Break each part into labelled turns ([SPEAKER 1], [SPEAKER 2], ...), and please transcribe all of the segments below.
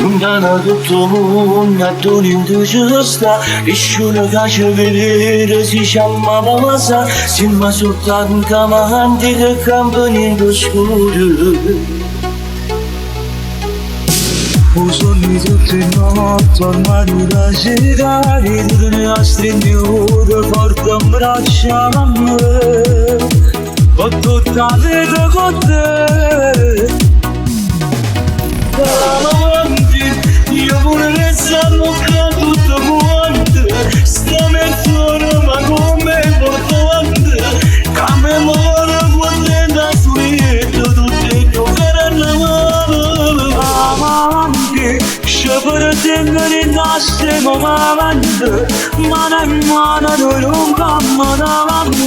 [SPEAKER 1] Lunana tuttumun nattunin tujusta Ishuna kasha velere si shamma bavasa Simma sultan kamahanti de kampanin duskuru Uzun izutino tormani rajidari Dudne astrinio de fortam rakshamam Otto tale de gotte Io vorrei salvare tutto quanto Stamattina ma come portante Come muore quando suito tutte giocare alla mano Amanti, sciopero tenere in nostre momenti Mano in mano noi non cammo davanti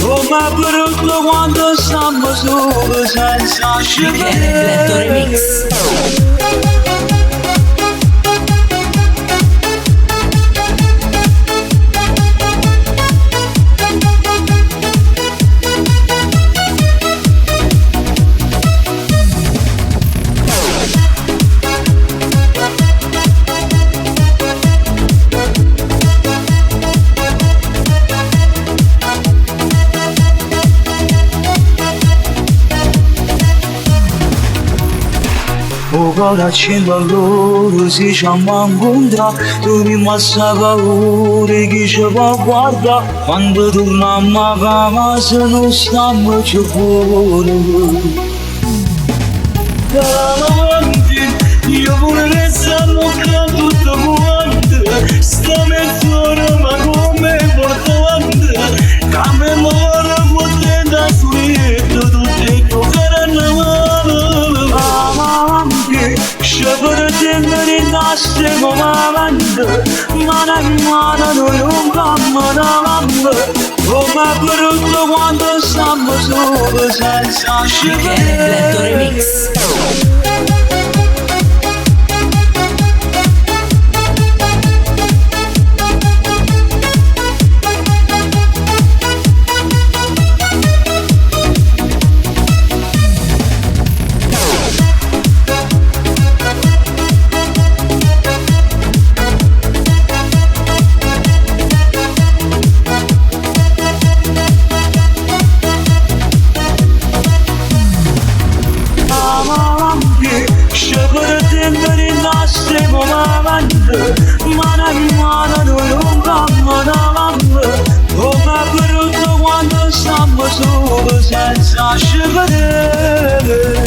[SPEAKER 1] Come brutto quando stiamo solo senza sciopero
[SPEAKER 2] Remix.
[SPEAKER 1] Ora accendo allora si chiama incontra Tu mi massa paura chi ci va guarda Quando torniamo a casa non stiamo più fuori Davanti io vorrei salvare tutto quanto Stamattina ma come portante Come muore quando suito tutte giocare alla mano Sciopero tenere in nostre momenti Mano in mano noi non cammo davanti Come brutto quando stiamo solo senza sciopero
[SPEAKER 2] Remix.
[SPEAKER 1] Sciopero tenere in nostre momenti Mano in mano noi non cammo davanti Come brutto quando stiamo solo senza sciopero